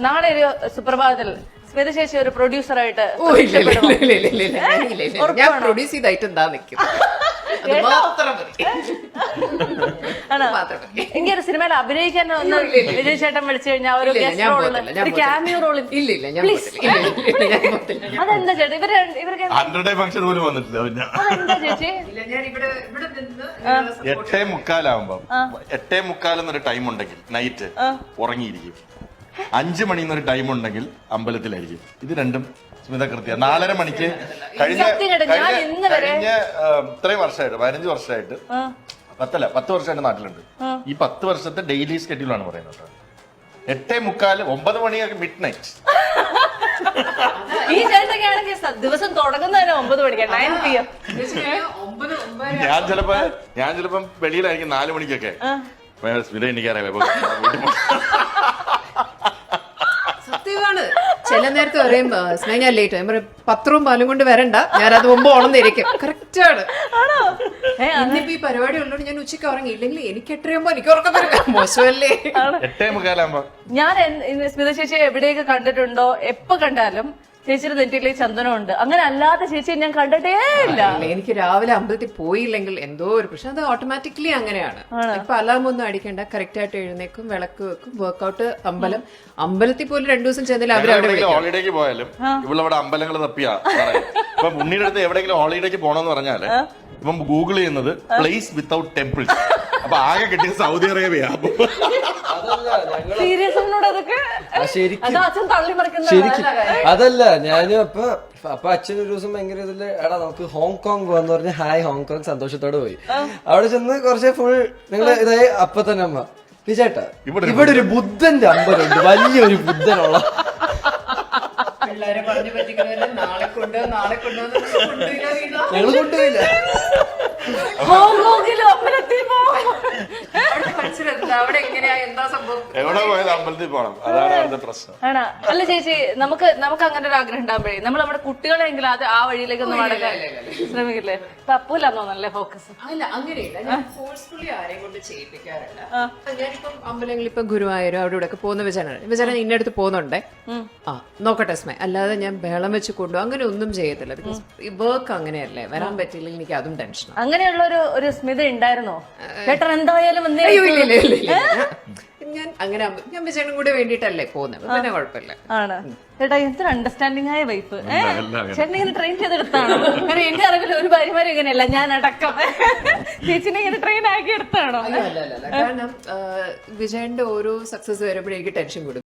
നാളെ ഒരു സുപ്രഭാതത്തിൽ സ്മിത ചേച്ചി ഒരു പ്രൊഡ്യൂസറായിട്ട് ഞാൻ പ്രൊഡ്യൂസ് ചെയ്തായിട്ട് എന്താ നിൽക്കും. എനിക്ക് ഒരു സിനിമയിൽ അഭിനയിക്കാൻ ഒന്ന് വിജയ് ചേട്ടൻ വിളിച്ചു കഴിഞ്ഞാൽ ഒരു ക്യാമിയോ റോളിൽ അതെന്താ ചേട്ടാ ഇവർക്ക് അതെന്താ ചേച്ചി 8:45 എന്നൊരു ടൈം ഉണ്ടെങ്കിൽ നൈറ്റ് ഉറങ്ങിയിരിക്കും. 5 മണി എന്നൊരു ടൈം ഉണ്ടെങ്കിൽ അമ്പലത്തിലായിരിക്കും. ഇത് രണ്ടും സ്മിത കൃത്യ 4:30 മണിക്ക് കഴിഞ്ഞ ഇത്രയും വർഷമായിട്ട് 15 വർഷമായിട്ട് 10 വർഷമായിട്ട് നാട്ടിലുണ്ട്. ഈ 10 വർഷത്തെ ഡെയിലി സ്കെഡ്യൂളാണ് പറയുന്നത്. 8:45 9 മണിയൊക്കെ മിഡ് നൈറ്റ്. ഈ ചേട്ടൊക്കെയാണെങ്കിൽ ദിവസം തുടങ്ങുന്നതിന് 9 മണിക്കാണ് 9 PM. ഞാൻ ചിലപ്പം വെളിയിലായിരിക്കും 4 മണിക്കൊക്കെ. സ്മിത എനിക്കറിയാം സത്യമാണ്. ചില നേരത്തെ പറയും സ്നേഹ ഞാൻ ലേറ്റ് ഞാൻ പറയും 10 പാലും കൊണ്ട് വരണ്ട, ഞാൻ അത് മുമ്പ് ഓണന്നിരിക്കും. കറക്റ്റ് ആണ്. ഇന്നിപ്പോ ഈ പരിപാടി ഉള്ളതുകൊണ്ട് ഞാൻ ഉച്ചയ്ക്ക് ഉറങ്ങി. ഇല്ലെങ്കിൽ എനിക്ക് 8:30 എനിക്ക് ഉറക്കം വരില്ല. മോശമല്ലേ? 8:45 ഞാൻ സ്മിത ചേച്ചി എവിടെയൊക്കെ കണ്ടിട്ടുണ്ടോ, എപ്പോ കണ്ടാലും ചേച്ചിയുടെ നെറ്റിയിലെ ചന്ദനമുണ്ട്. അങ്ങനെ അല്ലാതെ ചേച്ചിയെ ഞാൻ കണ്ടിട്ടേ ഇല്ല. എനിക്ക് രാവിലെ അമ്പലത്തിൽ പോയില്ലെങ്കിൽ എന്തോ ഒരു പ്രശ്നം. അത് ഓട്ടോമാറ്റിക്കലി അങ്ങനെയാണ്. ഇപ്പൊ അലാം ഒന്നും അടിക്കണ്ട, കറക്റ്റ് ആയിട്ട് എഴുന്നേക്കും, വിളക്ക് വെക്കും, വർക്ക്ഔട്ട്, അമ്പലത്തിൽ പോലും 2 ദിവസം ചെന്നില്ല അവരവിടെ ഹോളിഡേക്ക് പോയാലും ഇവിടെ അമ്പലങ്ങൾ തപ്പിയാ ഇപ്പൊ ഉണ്ണിയുടെ അടുത്ത് എവിടെയെങ്കിലും ഹോളിഡേക്ക് പോണെന്ന് പറഞ്ഞാല് ഇപ്പം ഗൂഗിൾ ചെയ്യുന്നത് പ്ലേസ് വിത്തൗട്ട് ടെമ്പിൾ. അപ്പൊ ആകെ കിട്ടിയ സൗദി അറേബ്യ. അതല്ല ഞാനും അപ്പൊ അച്ഛൻ ഒരു ദിവസം ഭയങ്കര ഇതില് എടാ നമുക്ക് ഹോങ്കോങ് പോവാന്ന് പറഞ്ഞ് ഹായ് ഹോങ്കോങ് സന്തോഷത്തോടെ പോയി. അവിടെ ചെന്ന് കുറച്ച് ഫുൾ നിങ്ങള് ഇതായി അപ്പൊ തന്നെ അമ്മ വിചേട്ടാ ഇവിടെ ഒരു ബുദ്ധന്റെ അമ്പലമുണ്ട്, വലിയൊരു ബുദ്ധനുള്ള. പിള്ളേരെ പറഞ്ഞു പറ്റിക്കുന്നവരെ നാളെ ഞങ്ങള് കൊണ്ടുപോയില്ല. അവിടെ എങ്ങനെയാ എന്താ സംഭവം? എവിടെ പോയത് അമ്പലത്തിൽ പോകണം, അതാണ് അവിടുത്തെ പ്രശ്നം. ആണോ? അല്ല ചേച്ചി, നമുക്ക് അങ്ങനെ ഒരു ആഗ്രഹം ഉണ്ടാകുമ്പോഴേ നമ്മൾ നമ്മുടെ കുട്ടികളെങ്കിലും അത് ആ വഴിയിലേക്കൊന്നും മടക്കാൻ ശ്രമിക്കില്ലേ? തപ്പൂലെന്ന് തോന്നല്ലേ ഫോക്കസ്? അല്ല അങ്ങനെയില്ല, ഞാൻ ഫോഴ്സ്ഫുള്ളി ആരെയും കൊണ്ട് ചെയ്യിപ്പിക്കാറില്ല. ഞാനിപ്പം അമ്പലങ്ങളിൽ ഇപ്പൊ ഗുരുവായൂരും അവിടെ ഇവിടെ ഒക്കെ പോകുന്ന വിചാരം ഇന്നടുത്ത് പോകുന്നുണ്ടേ, നോക്കട്ടെ സ്മൈ, അല്ലാതെ ഞാൻ ബഹളം വെച്ച് കൊണ്ടു അങ്ങനെ ഒന്നും ചെയ്യത്തില്ല. ബിക്കോസ് ഈ വർക്ക് അങ്ങനെയല്ലേ, വരാൻ പറ്റില്ലെങ്കിൽ എനിക്ക് അതും ടെൻഷൻ. അങ്ങനെയുള്ള ഒരു സ്മിത ഉണ്ടായിരുന്നോ ചേട്ടൻ? എന്തായാലും ഞാൻ അങ്ങനെ ഞാൻ വിജയനും കൂടെ വേണ്ടിട്ടല്ലേ പോകുന്നത്, പിന്നെ കുഴപ്പമില്ല. ആണ് ചേട്ടാ, എന്തൊരു അണ്ടർസ്റ്റാൻഡിംഗ് ആയ വൈഫ്. ചേട്ടനെ ഇങ്ങനെ ട്രെയിൻ ചെയ്തെടുത്താണോ? കാരണം എന്റെ അറിവിൽ ഒരു ഭാര്യമാരും ഇങ്ങനെയല്ല, ഞാൻ അടക്കം ചേച്ചിനെ ഇങ്ങനെ ട്രെയിൻ ആക്കി എടുത്താണോ? കാരണം വിജയന്റെ ഓരോ സക്സസ് വരുമ്പോഴേക്ക് ടെൻഷൻ കൂടും.